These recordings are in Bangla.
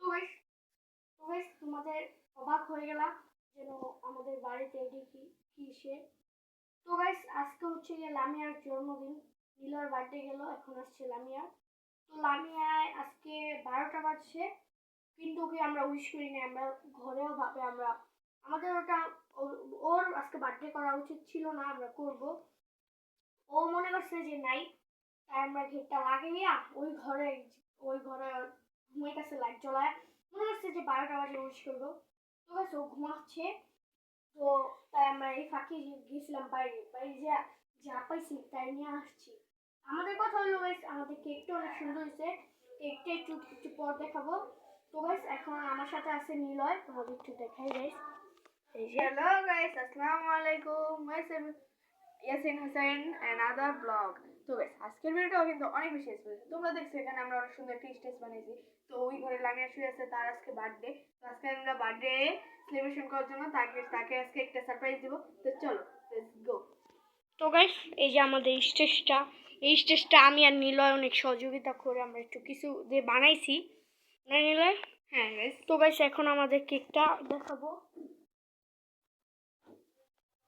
তো গাইস তোমাদের অবাক হয়ে গেলাম যেন আমাদের বাড়িতে এটি কি কিসে। তো গাইস আজকে হচ্ছে গিয়ে লামিয়ার জন্মদিন। নীলার বার্থডে গেল, এখন আসছে লামিয়া। তো লামিয়ায় আজকে 12টা বাজছে, কিন্তু ওকে আমরা উইশ করি না। আমরা ঘরেও ভাবে আমরা আমাদের ওটা ওর আজকে বার্থডে করা উচিত ছিল না, আমরা করব। ও মনে করছে যে নাই, তাই আমরা গেটটা লাগাইয়া ওই ঘরে ঘুমাইতেছে লাইট জ্বলায়। মনে হচ্ছে যে 12টা বাজে উইশ করবো। তো ব্যাস ও ঘুমাচ্ছে। তো তাই আমরা এই ফাঁকে গেছিলাম বাইরে বাইরে যা যা পাইছি তাই নিয়ে আসছি। আমাদের কথা হলো গাইস, আমাদের কেকটা অনেক সুন্দর হয়েছে। কেকটা একটু একটু পর দেখাবো। তো গাইস এখন আমার সাথে আছে নিলয়, তোমাদের একটু দেখাই গাইস। এই যে হ্যালো গাইস, আসসালামু আলাইকুম। Yasin Hossain another blog. তো গাইস আজকের ভিডিওটা কিন্তু অনেক বেশি স্পেশাল। তোমরা দেখছো এখানে আমরা অনেক সুন্দর একটা স্টেজ বানিয়েছি। তো ওই ঘরে লামিয়া শুয়ে আছে, তার আজকে বার্থডে। তো আজকে আমরা বার্থডে সেলিব্রেশন করার জন্য তাকে আজকে একটা সারপ্রাইজ দিব। তো চলো লেটস গো। তো গাইস এই যে আমাদের স্টেজটা, এই স্টেজটা আমি আর নিলয় অনেক সহযোগিতা করে আমরা একটু কিছু দিয়ে বানাইছি না নিলয়? হ্যাঁ গাইস। তো গাইস এখন আমাদের কেকটা দেখাবো।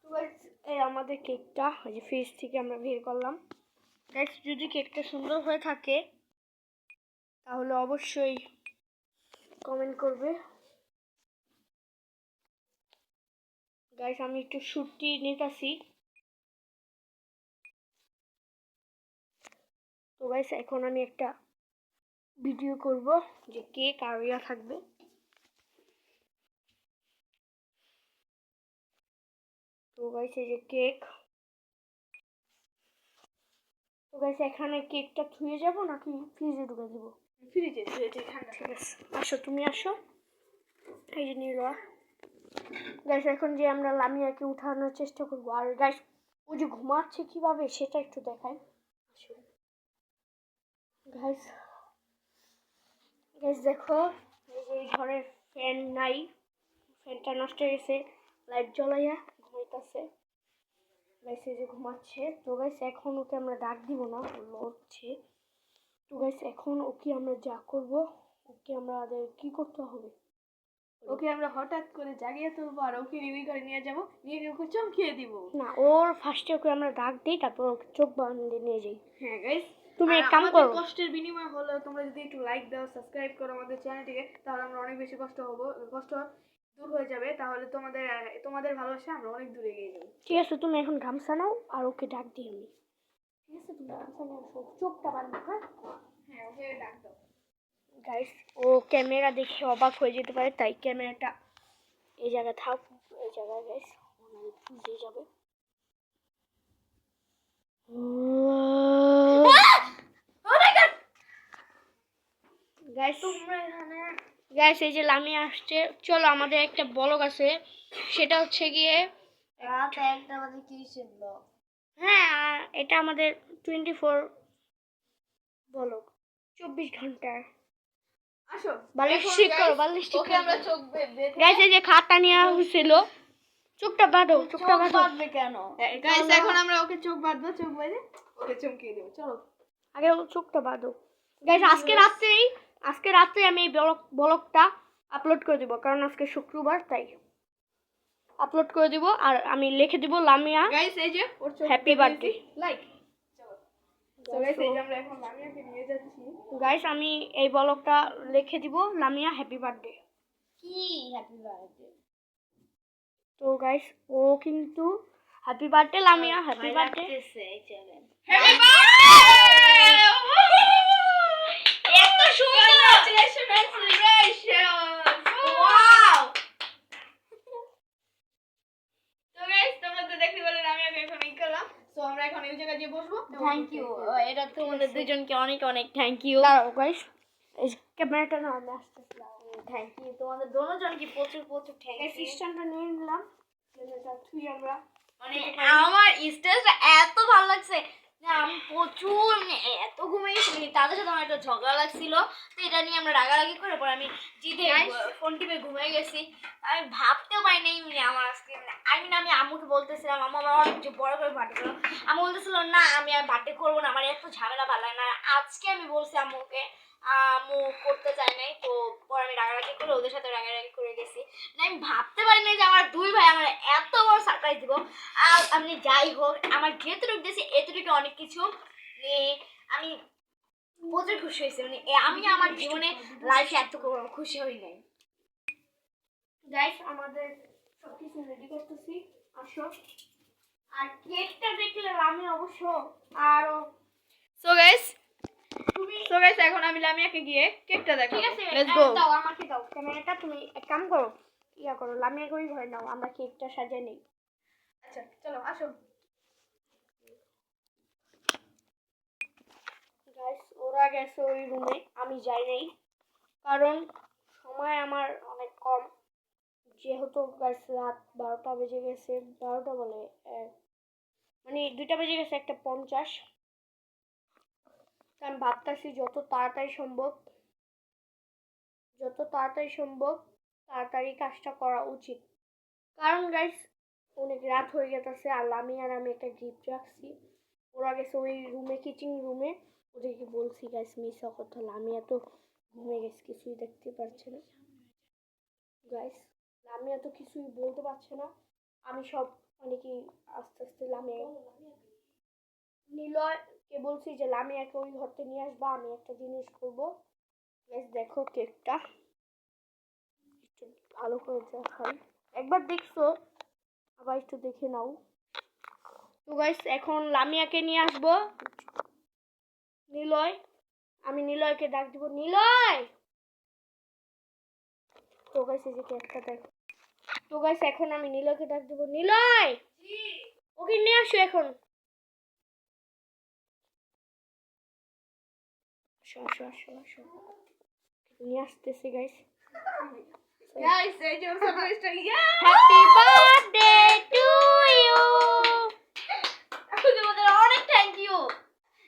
তো গাইস এই আমাদের কেকটা ওই যে ফ্রিজ থেকে আমরা বের করলাম। গাইস যদি কেকটা সুন্দর হয়ে থাকে তাহলে অবশ্যই কমেন্ট করবে। গাইস আমি একটু শুটটি নিতেছি। তো গাইস এখন আমি একটা ভিডিও করব যে কেক আর ইয়া থাকবে। তো গাইস এই যে কেক। তো গাইস এখানে কেকটা থুয়ে যাব নাকি ফ্রিজে ঢুকে দেবো? ফ্রিজে ঠান্ডা। ঠিক আছে, আসো তুমি আসো। এই যে নিলয়। গাইস এখন যে আমরা লামিয়াকে উঠানোর চেষ্টা করবো, আর গাইস ও যে ঘুমাচ্ছে কিভাবে সেটা একটু দেখাই। আসো গাইস, গাইস দেখো এই যে এই ঘরের ফ্যান নাই, ফ্যানটা নষ্ট হয়ে গেছে। লাইট জ্বলাইয়া ঘুমাইতেছে। গাইস এই যে ঘুমাচ্ছে। তো গাইস এখন ওকে আমরা ডাক দিব না, ও লড়ছে। তো গাইস এখন ওকে আমরা যা করব, ওকে আমাদের কি করতে হবে, ওকে আমরা হঠাৎ করে জাগিয়ে তুলবো আর ওকে রিভিউ করে নিয়ে যাবো, নিয়ে গিয়ে ওকে চমকিয়ে দিব। না ওর ফার্স্টে ওকে আমরা ডাক দিই, তারপর ওকে চোখ বন্ধে নিয়ে যাই। হ্যাঁ গাইস, তুমি আর এক কাম আমাদের করো, কষ্টের বিনিময় হলো তোমরা যদি একটু লাইক দাও, সাবস্ক্রাইব করো আমাদের চ্যানেলটিকে, তাহলে আমরা অনেক বেশি কষ্ট দূর হয়ে যাবে। তাহলে তোমাদের ভালোবাসা আমরা অনেক দূরে এগিয়ে যাবো। ঠিক আছে তুমি এখন গামছা নাও আর ওকে ডাক দিই আমি। ঠিক আছে তুমি গামছা নিয়ে আসো, চোখটা বাঁধো। হ্যাঁ হ্যাঁ, ওকে ডাক দাও। গাইস ও ক্যামেরা দেখে অবাক হয়ে যেতে পারে, তাই ক্যামেরাটা এই জায়গায় থাক। এই জায়গায় গাইস দিয়ে যাবে। গাইস গাইস এই যে লামিয়া আসছে। চলো আমাদের একটা ব্লগ আছে, সেটা হচ্ছে গিয়ে রাত 1টা বাজে 30 ব্লগ। হ্যাঁ এটা আমাদের 24 ব্লগ, 24 ঘন্টার। আসো বালিশ ঠিক করো, বালিশ ঠিক ওকে করো। আমরা চোখ বেঁধে গাইস এই যে খাতা নেওয়া হয়েছিল, চোখটা বাঁধো, চোখটা বাঁধো। বাঁধবে কেন? গাইস এখন আমরা ওকে চোখ বাঁধবো, চোখ বেঁধে ওকে চমকিয়ে দেবো। চলো আগে ও চোখটা বাঁধো। গাইস আজকে রাত্রেই আমি এই ব্লগটা আপলোড করে দিব, কারণ আজকে শুক্রবার, তাই আপলোড করে দিব। আর আমি লিখে দিব লামিয়া গাইস এই যে ওর চোখ হ্যাপি বার্থডে। লাইক। চলো তো গাইস এই যে আমরা এখন লামিয়াকে নিয়ে যাচ্ছি। গাইস আমি এই ব্লগটা লিখে দিব লামিয়া হ্যাপি বার্থডে। কি হ্যাপি বার্থডে? তো গাইস ও কিন্তু happy birthday Lamia, happy birthday. Happy birthday! এত সুন্দর সেলিব্রেশন! ওয়াও! তো গাইস তোমরা তো দেখতে পেলে আমি এখন এই করলাম। সো আমরা এখন এই জায়গায় গিয়ে বসবো। থ্যাংক ইউ, এটা তোমাদের দুজনকে অনেক অনেক থ্যাংক ইউ। দাঁড়াও গাইস এই ক্যামেরাটা না আমি আসতেছিলাম। থ্যাংক ইউ তোমাদের দুজনকে প্রচুর প্রচুর থ্যাংক এই ইউ। সিস্টেমটা নিয়ে নিলাম, এটা তুই আমরা মানে আমার স্টেজটা এত ভালো লাগছে যে আমি প্রচুর এত ঘুমিয়েছি। তাদের সাথে আমার একটা ঝগড়া লাগছিল, তো এটা নিয়ে আমরা রাগারাগি করে পরে আমি জিদে ফোন টিপে ঘুমিয়ে গেছি। আমি ভাবতেও পারি নাই আমার আজকে আমি আম্মুকে বলতেছিলাম, আম্মু আমার অনেক বড় করে বার্থডে করো। আম্মু বলতেছিল না আমি আর বার্থডে করবো না, আমার এত ঝামেলা ভালো লাগে না। আজকে আমি বলছি আম্মুকে, আম্মু করতে চাই নাই। তো পরে আমি রাগারাগি করে ওদের সাথে রাগারাগি করে গেছি। মানে আমি ভাবতে পারিনি যে আমার দুই ভাই আমার এত বড় সারপ্রাইজ দিব। আর আমি যাই হোক আমার যেহেতু দিয়েছি এতটুকু অনেক কিছু আমি প্রচুর খুশি হয়েছি। মানে আমি আমার জীবনে লাইফে এত খুশি হই নাই। গাইস আমাদের সবকিছু রেডি করতেছি, আসো। আর কেকটা দেখলে আমি অবশ্য আরো সো গাইস এখন আমি লামিয়াকে গিয়ে কেকটা দেখাবো। ঠিক আছে, লেটস গো। দাও আমাকে দাও ক্যামেরাটা। তুমি এক কাম করো, ইয়া করো, লামিয়া করেই ধরে নাও, আমরা কেকটা সাজিয়ে নেই। আচ্ছা চলো আসো। গাইস ওরা গেছে ওই রুমে, আমি যাই নাই কারণ সময় আমার অনেক কম। যেহেতু গাইস রাত 12টা বেজে গেছে, 12টা বলে মানে 2টা বেজে গেছে 1:50। আমি ভাবতেছি যত তাড়াতাড়ি সম্ভব তাড়াতাড়ি কাজটা করা উচিত। কারণ গাইস অনেক রাত হয়ে গেছে। আর আমি একটা গিফট রাখছি। ওরা গেছে ওই রুমে, কিচেন রুমে। ওদেরকে বলছি গাইস মিস কথা, আমি এত ঘুমিয়ে গেছি কিছুই দেখতে পারছে না গাইস। আমি এত কিছুই বলতে পারছে না। আমি সব মানে কি আস্তে আস্তে নিলয়কে বলছি যে লামিয়াকে ওই ঘরতে নিয়ে আসবা, আমি একটা জিনিস করবো। গাইস দেখো কেকটা একটু ভালো করে দেখাই। একবার দেখছো, আবার একটু দেখে নাও। তো গাইস এখন লামিয়াকে নিয়ে আসবো। নিলয়, আমি নিলয়কে ডাক দিব, নিলয়। তো গাইস এই যে কেকটা দেখো। তো গাইস এখন আমি নিলয়কে ডাক দিব, নিলয় ওকে নিয়ে আসো এখন। আসো আসো আসো আসো, নিয়ে আসতেছি গাইস। গাইস এই যে সারপ্রাইজটা ইয়া হ্যাপি বার্থডে টু ইউ। তোমাদের অনেক থ্যাংক ইউ।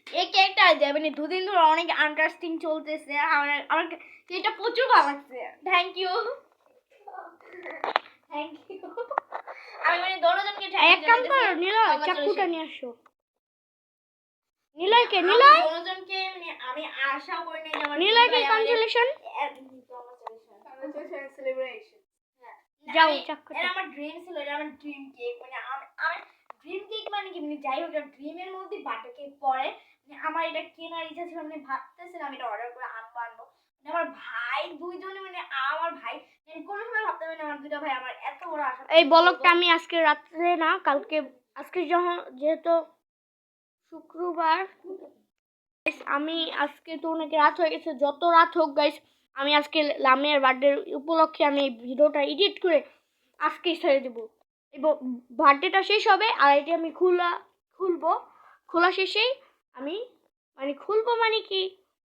এই কেকটা মানে দুদিন ধরে অনেক ইন্টারেস্টিং চলতেছে। আমার কেকটা প্রচুর ভালো লাগছে। Thank you. আমি মানে দোনোজনকে এক কাম করো নিলয়, চাকুটা নিয়ে আসো। নিলয়কে, নিলয় দোনোজনকে মানে আমি আশা করি না যে আমার নিলয়কে কনসোলেশন সেলিব্রেশন। যাও চাকুটা। এটা আমার ড্রিম ছিল, এটা আমার ড্রিম কেক। মানে আমার ড্রিম কেক মানে কি, মানে যাই হোক ড্রিমের মধ্যে বাটার কেক পড়ে। মানে আমার এটা কেনার ইচ্ছা ছিল, মানে ভাবতেছিলাম এটা অর্ডার করে আনবো। মানে আমার ভাই দুইজনে, মানে আমার ভাই মানে কোনো সময় ভাবতে পারি না আমার দুটো ভাই আমার এত বড় আশা। এই ব্লগটা আমি আজকে রাত্রে না কালকে, আজকে যখন যেহেতু শুক্রবার, আমি আজকে তো অনেক রাত হয়ে গেছে, যত রাত হোক গাইস আমি আজকে লামিয়ার বার্থডে উপলক্ষে আমি এই ভিডিওটা এডিট করে আজকেই ছেড়ে দেবো। এবং বার্থডেটা শেষ হবে আর এটি আমি খোলা শেষেই আমি মানে খুলবো মানে কি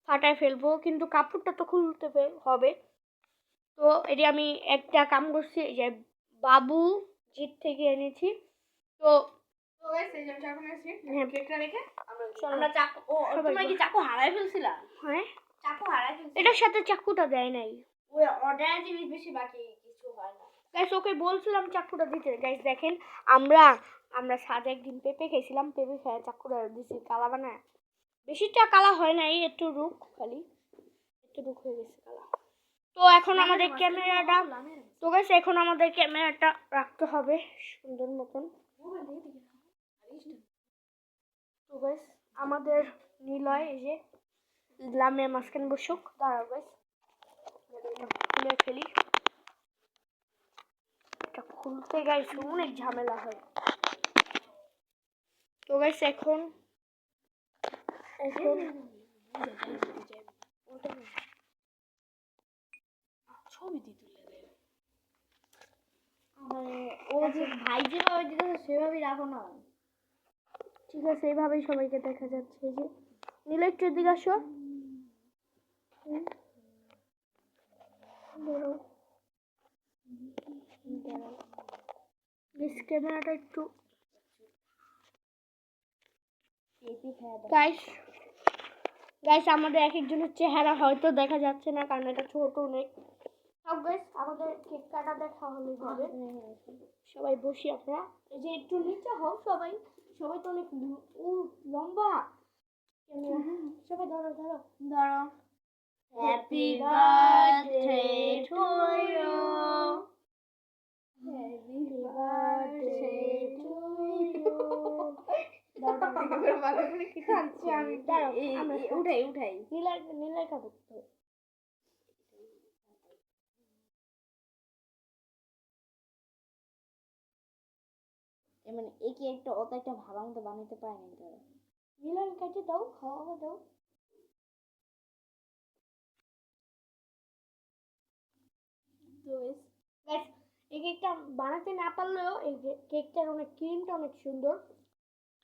ফাটায় ফেলবো, কিন্তু কাপড়টা তো খুলতে হবে। তো এটি আমি একটা কাম করছি, এই যে বাবু জিত থেকে এনেছি। তো তো গাইস এই যে চাকু নিয়েছি, কেকটা রেখে আমরা চাকু, তোমরা কি চাকু হারাই ফেলছিলা? হ্যাঁ, চাকু হারাই ফেলছিলা? এটার সাথে চাকুটা দেয় নাই। ওই অর্ডার জিনিস বেশি বাকি কিছু হয় না গাইস ওকে বলছিলাম চাকুটা দিতে। গাইস দেখেন আমরা সাথে একদিন পেঁপে খেয়েছিলাম, পেঁপে খেয়ে চাকুটা দিছি কালা বানায়। বেশিটা কালা হয় নাই, একটু রুখ খালি একটু রুখ হয়ে গেছে কালা। তো এখন আমাদের ক্যামেরাটা, তো গাইস এখন আমাদের ক্যামেরাটা রাখতে হবে সুন্দর মতন। তো গাইস আমাদের নিলয় এই যে লামের মাঝখানে বসুক, দাঁড়াও গাইস খুলে ফেলি। এটা খুলতে গাইস অনেক ঝামেলা হয়। তো গাইস এখন ছবি দি তুলে দে। মানে ও যে ভাই যেভাবে দিতেছে সেভাবেই রাখো না। ঠিক আছে, এইভাবেই সবাইকে দেখা যাচ্ছে। এই যে নীলা একটু এদিকে আসো। ক্যামেরাটা একটু গাইস আমাদের এক একজনের চেহারা হয়তো দেখা যাচ্ছে না কারণ এটা ছোট অনেক। সব গাইস আমাদের কেক কাটা দেখা হলে হবে। সবাই বসি আমরা, এই যে একটু নিচে হও সবাই, সবাই তো অনেক লম্বা। সবাই ধরো। হ্যাপি বার্থডে দাও, দাও, দাও। এবার ভালো করে খেতে খাচ্ছি আমি, দাঁড়াও, আমরা উঠাই উঠাই নীলার খাবো তো। মানে এই কি একটা অত একটা ভালো মতো বানাইতে পারে না তারা। নীলার কাছে দাও, খাওয়া দাও। তো গাইস, এই কেকটা বানাতে না পারলেও এই যে কেকটার অনেক ক্রিমটা অনেক সুন্দর,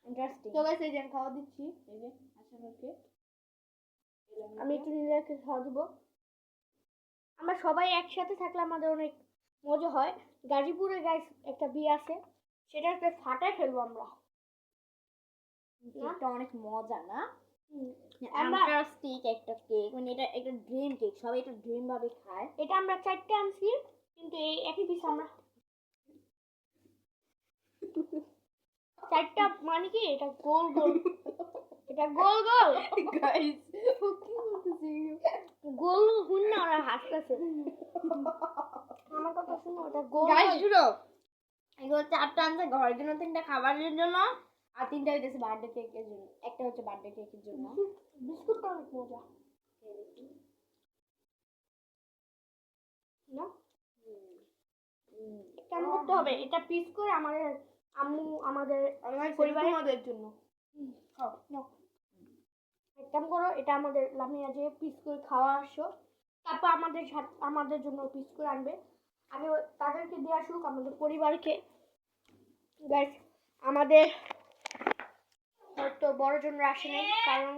ইন্টারেস্টিং। তো গাইস এই যে আমি খাওয়া দিচ্ছি, এই যে আসানুরকে আমি একটু নীলাকে খাওয়া দিব। আমরা সবাই একসাথে থাকলে আমাদের অনেক মজা হয়। গাজীপুরে গাইস একটা বিয়ে আছে, সেটাতে ফাটায় ফেলবো আমরা। কেকটা অনেক মজা না? হুম। ফ্যান্টাস্টিক একটা কেক, মানে এটা একটা ড্রিম কেক, সবাই এটা ড্রিম ভাবে খায়। এটা আমরা 4টে আনছি, কিন্তু এই এক পিস আমরা 4টা মানে কি এটা গোল গোল, এটা গোল গোল গাইস ও কি বলতেছে গোল হুন না, ওরা হাসতেছে। আমার কথা শুনো, ওটা গোল গাইস গোল। শুনো, এগুলো 4টা আনছে ঘরের জন্য, 3টা খাবারের জন্য, আর 3টা হইতেছে বার্থডে কেকের জন্য। একটা হচ্ছে বার্থডে কেকের জন্য। বিস্কুটটা অনেক মজা না? কেন করতে হবে এটা পিস করে আমাদের আম্মু আমাদের পরিবারের আমাদের জন্য খাও নাও। এক কাম করো, এটা আমাদের লামিয়া যে পিস করে খাওয়া আসো, তারপর আমাদের জন্য পিস করে আনবে। আগে তাদেরকে দিয়ে আসুক, আমাদের পরিবারকে। গাইস, আমাদের হয়তো বড় জনরা আসে নাই, কারণ